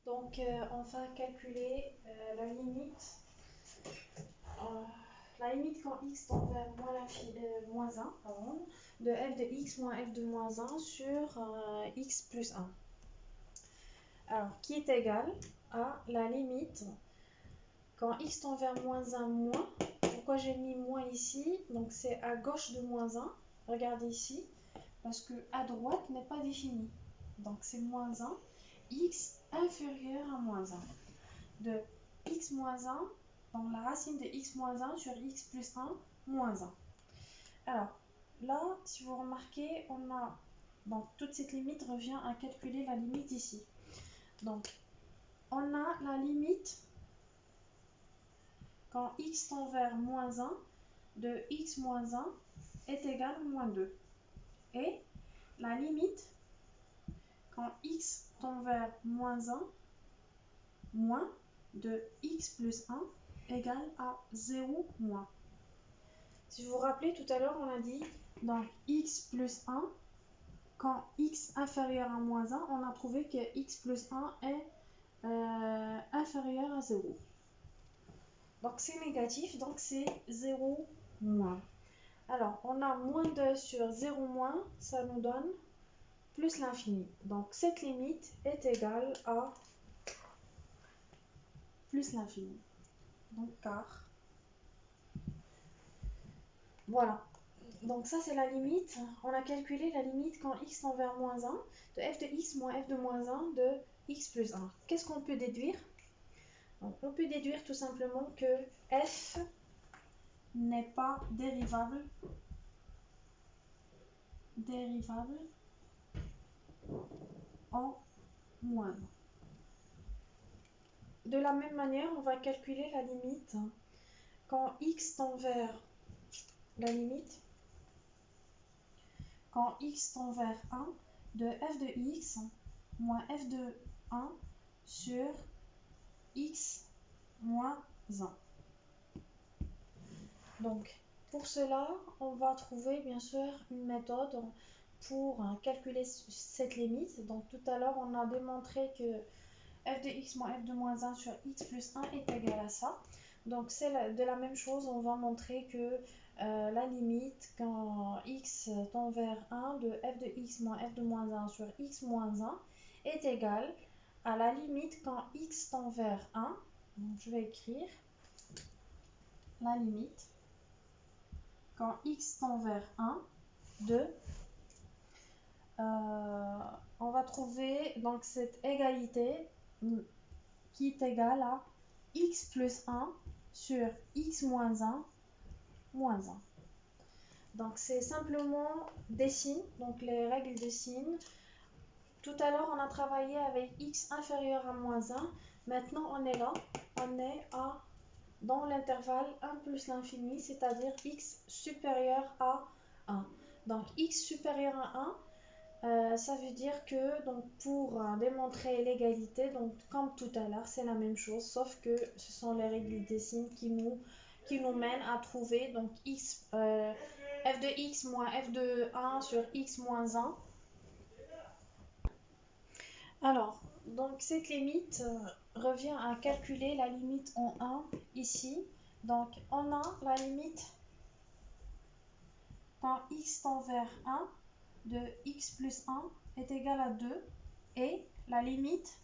Donc, on va calculer la limite quand x tend vers moins 1, pardon, de f de x moins f de moins 1 sur x plus 1. Alors, qui est égal à la limite quand x tend vers moins 1 moins. Pourquoi j'ai mis moins ici? Donc, c'est à gauche de moins 1. Regardez ici, parce que à droite n'est pas défini. Donc, c'est moins 1. X inférieur à moins 1. De x moins 1, donc la racine de x moins 1 sur x plus 1 moins 1. Alors, là, si vous remarquez, on a... Donc, toute cette limite revient à calculer la limite ici. Donc, on a la limite quand x tend vers moins 1 de x moins 1 est égal à moins 2. Et la limite quand x tend vers moins 1 moins de x plus 1 égale à 0 moins. Si vous vous rappelez, tout à l'heure, on a dit dans x plus 1, quand x inférieur à moins 1, on a trouvé que x plus 1 est inférieur à 0. Donc c'est négatif, donc c'est 0 moins. Alors, on a moins 2 sur 0 moins, ça nous donne plus l'infini. Donc cette limite est égale à plus l'infini. Donc car. Voilà. Donc ça c'est la limite. On a calculé la limite quand x tend vers moins 1 de f de x moins f de moins 1 de x plus 1. Qu'est-ce qu'on peut déduire? Donc, on peut déduire tout simplement que f n'est pas dérivable en moins 1. De la même manière, on va calculer la limite quand x tend vers la limite quand x tend vers 1 de f de x moins f de 1 sur x moins 1. Donc, pour cela, on va trouver bien sûr une méthode pour calculer cette limite. Donc, tout à l'heure, on a démontré que f de x moins f de moins 1 sur x plus 1 est égal à ça. Donc, c'est de la même chose, on va montrer que la limite quand x tend vers 1 de f de x moins f de moins 1 sur x moins 1 est égale à la limite quand x tend vers 1. Donc, je vais écrire la limite quand x tend vers 1 de... on va trouver donc cette égalité qui est égale à x plus 1 sur x moins 1 moins 1. Donc c'est simplement des signes, donc les règles de signes. Tout à l'heure on a travaillé avec x inférieur à moins 1. Maintenant on est là, on est dans l'intervalle 1 plus l'infini, c'est-à-dire x supérieur à 1. Donc x supérieur à 1, ça veut dire que donc, pour démontrer l'égalité, donc comme tout à l'heure, c'est la même chose, sauf que ce sont les règles des signes qui nous mènent à trouver donc f de x moins f de 1 sur x moins 1. Alors, donc cette limite revient à calculer la limite en 1 ici. Donc, on a la limite quand x tend vers 1 de x plus 1 est égal à 2 et la limite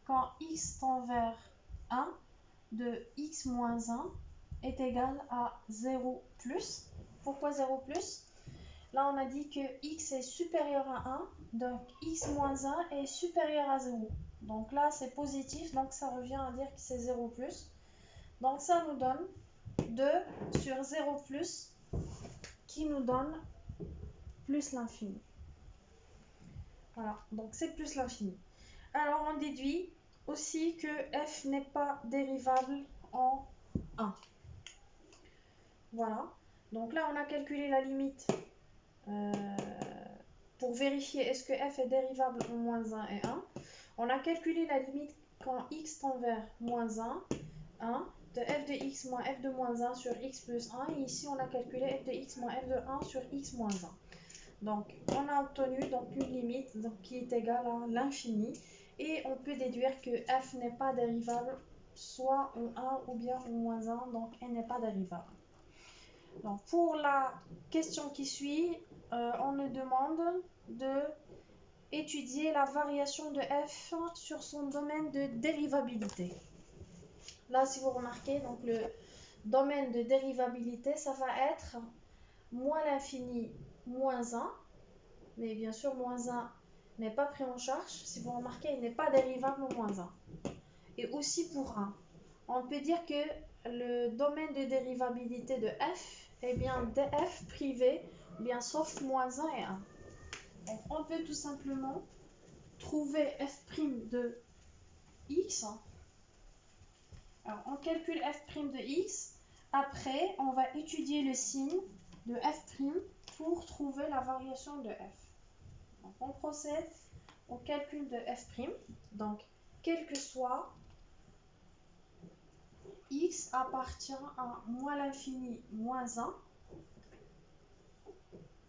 quand x tend vers 1 de x moins 1 est égal à 0 plus. Pourquoi 0 plus? Là, on a dit que x est supérieur à 1, donc x moins 1 est supérieur à 0. Donc là, c'est positif, donc ça revient à dire que c'est 0 plus. Donc ça nous donne 2 sur 0 plus qui nous donne plus l'infini. Voilà, donc c'est plus l'infini. Alors on déduit aussi que f n'est pas dérivable en 1. Voilà, donc là on a calculé la limite pour vérifier est-ce que f est dérivable en moins 1 et 1. On a calculé la limite quand x tend vers moins 1, 1 de f de x moins f de moins 1 sur x plus 1. Et ici on a calculé f de x moins f de 1 sur x moins 1. Donc, on a obtenu donc, une limite donc, qui est égale à l'infini. Et on peut déduire que f n'est pas dérivable soit en 1 ou bien en moins 1, donc elle n'est pas dérivable. Donc pour la question qui suit, on nous demande de étudier la variation de f sur son domaine de dérivabilité. Là, si vous remarquez, donc le domaine de dérivabilité, ça va être moins l'infini, moins 1. Mais bien sûr, moins 1 n'est pas pris en charge. Si vous remarquez, il n'est pas dérivable au moins 1. Et aussi pour 1. On peut dire que le domaine de dérivabilité de f est bien df privé, bien sauf moins 1 et 1. Donc on peut tout simplement trouver f' de x. Alors on calcule f' de x. Après, on va étudier le signe de f' pour trouver la variation de f. Donc on procède au calcul de f'. Donc quel que soit x appartient à moins l'infini moins 1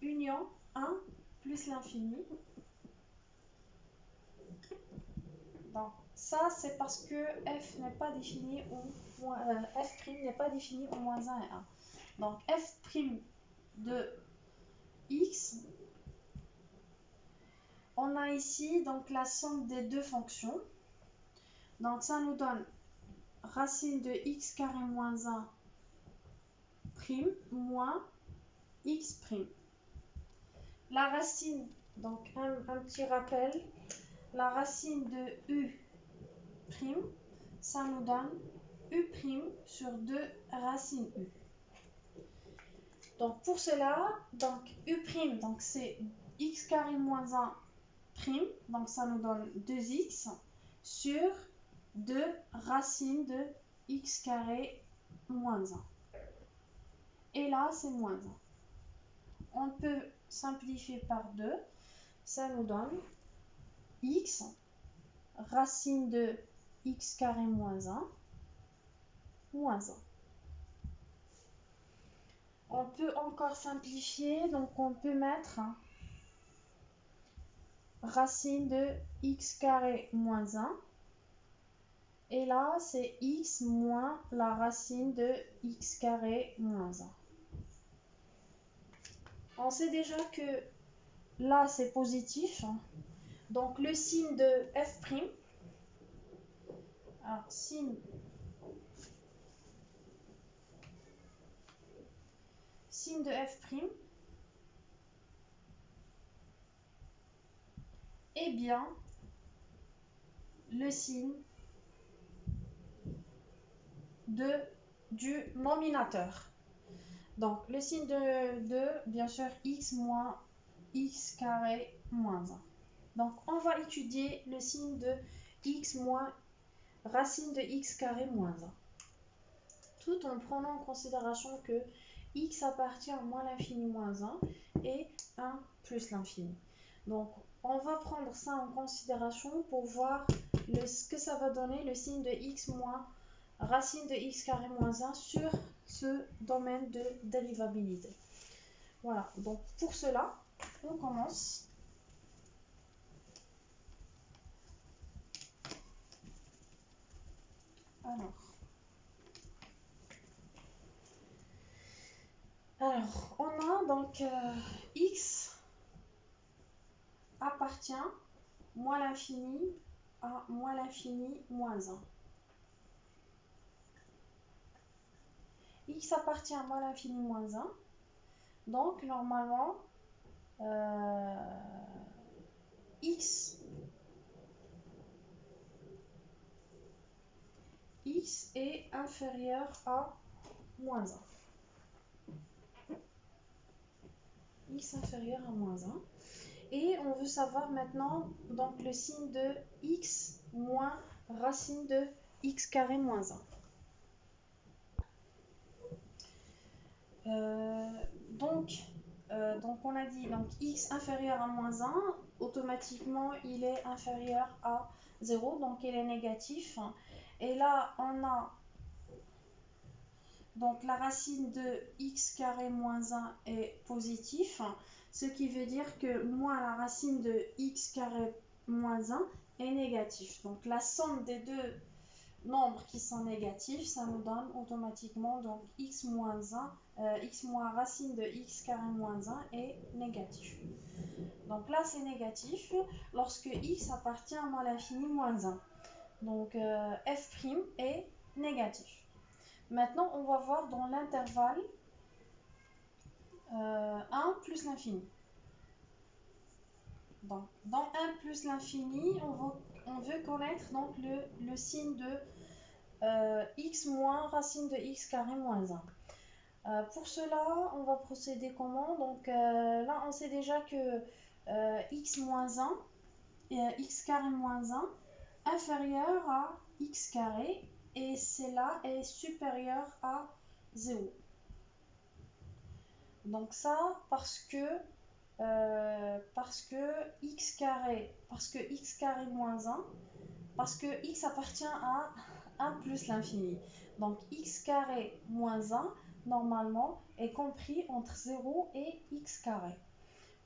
union 1 plus l'infini. Donc ça c'est parce que f n'est pas défini f' n'est pas défini au moins 1 et 1. Donc f' de x, on a ici donc la somme des deux fonctions. Donc ça nous donne racine de x carré moins 1 prime moins x prime. La racine, donc un petit rappel, la racine de u prime, ça nous donne u prime sur 2 racine u. Donc pour cela, donc u prime, donc c'est x carré moins 1 prime, donc ça nous donne 2x sur 2 racine de x carré moins 1. Et là, c'est moins 1. On peut simplifier par 2, ça nous donne x racine de x carré moins 1 moins 1. On peut encore simplifier, donc on peut mettre racine de x carré moins 1. Et là, c'est x moins la racine de x carré moins 1. On sait déjà que là, c'est positif. Donc, le signe de f', alors signe de f', est bien le signe du nominateur. Donc, le signe de bien sûr, x moins x carré moins 1. Donc, on va étudier le signe de x moins racine de x carré moins 1. Tout en prenant en considération que x appartient à moins l'infini moins 1 et 1 plus l'infini. Donc, on va prendre ça en considération pour voir ce que ça va donner le signe de x moins racine de x carré moins 1 sur ce domaine de dérivabilité. Voilà, donc pour cela, on commence. Alors, on a donc x appartient moins l'infini à moins l'infini moins 1. X appartient à moins l'infini moins 1. Donc, normalement, x est inférieur à moins 1. X inférieur à moins 1. Et on veut savoir maintenant donc, le signe de x moins racine de x carré moins 1. Donc on a dit donc, x inférieur à moins 1, automatiquement il est inférieur à 0, donc il est négatif. Et là on a donc la racine de x carré moins 1 est positif, ce qui veut dire que moins la racine de x carré moins 1 est négatif. Donc la somme des deux nombres qui sont négatifs, ça nous donne automatiquement donc x moins 1, x moins racine de x carré moins 1 est négatif. Donc là c'est négatif lorsque x appartient à moins l'infini moins 1. Donc f' est négatif. Maintenant on va voir dans l'intervalle 1 plus l'infini. Donc, dans 1 plus l'infini, on veut connaître donc le signe de x moins racine de x carré moins 1. Pour cela, on va procéder comment? Donc là, on sait déjà que x moins 1, x carré moins 1, inférieur à x carré, et cela est supérieur à 0. Donc ça, parce que x carré moins 1, parce que x appartient à 1 plus l'infini. Donc x carré moins 1, normalement, est compris entre 0 et x carré.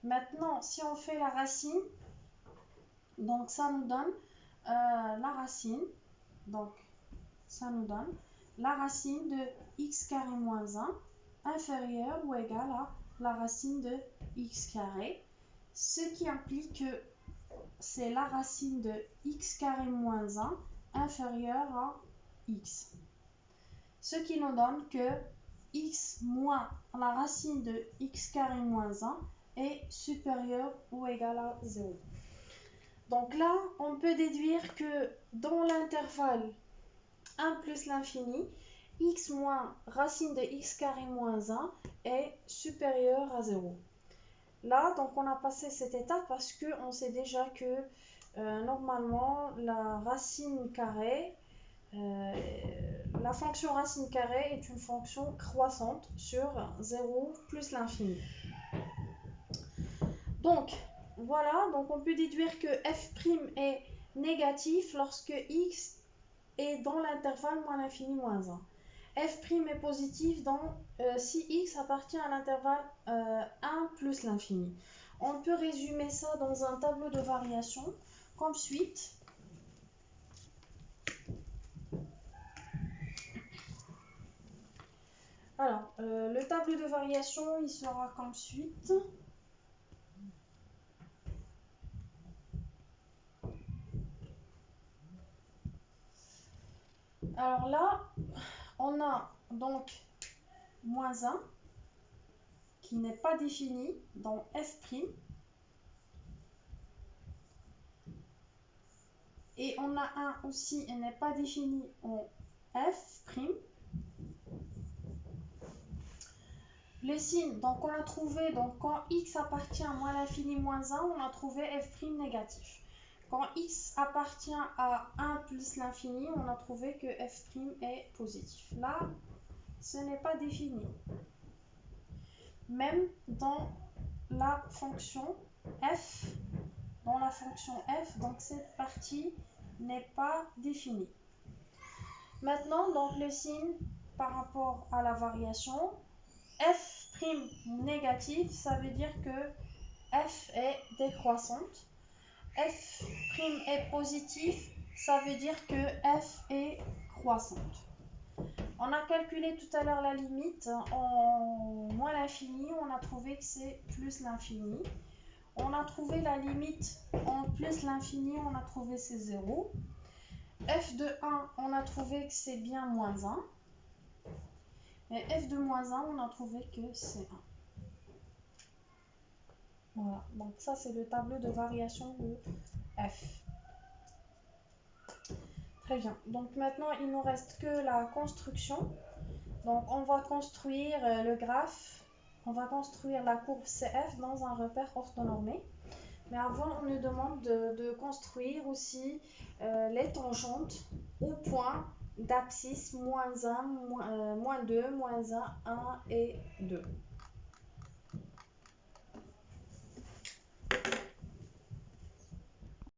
Maintenant, si on fait la racine, donc ça nous donne la racine. Donc ça nous donne la racine de x carré moins 1 inférieure ou égale à la racine de x carré, ce qui implique que c'est la racine de x carré moins 1 inférieure à x. Ce qui nous donne que x moins la racine de x carré moins 1 est supérieur ou égal à 0. Donc là, on peut déduire que dans l'intervalle 1 plus l'infini, x moins racine de x carré moins 1 est supérieur à 0. Là, donc on a passé cette étape parce qu'on sait déjà que normalement la racine carrée, la fonction racine carrée est une fonction croissante sur 0 plus l'infini. Donc voilà, donc on peut déduire que f' est négatif lorsque x est dans l'intervalle moins l'infini moins 1. F' est positif si x appartient à l'intervalle 1 plus l'infini. On peut résumer ça dans un tableau de variation comme suite. Alors, le tableau de variation, il sera comme suite. Alors là, on a donc moins 1 qui n'est pas défini dans f'. Et on a un aussi, il n'est pas défini en f'. Les signes, donc on a trouvé, donc quand x appartient à moins l'infini moins 1, on a trouvé f' négatif. Quand x appartient à 1 plus l'infini, on a trouvé que f' est positif. Là, ce n'est pas défini. Même dans la fonction f, donc cette partie n'est pas définie. Maintenant, donc le signe par rapport à la variation, f' négatif, ça veut dire que f est décroissante. F' est positif, ça veut dire que f est croissante. On a calculé tout à l'heure la limite en moins l'infini, on a trouvé que c'est plus l'infini. On a trouvé la limite en plus l'infini, on a trouvé c'est 0. F de 1, on a trouvé que c'est bien moins 1. Et f de moins 1, on a trouvé que c'est 1. Voilà, donc ça c'est le tableau de variation de f. Très bien, donc maintenant il nous reste que la construction. Donc on va construire le graphe, on va construire la courbe CF dans un repère orthonormé. Mais avant, on nous demande de construire aussi les tangentes au point d'abscisse moins 1, moins 2, moins 1, 1 et 2.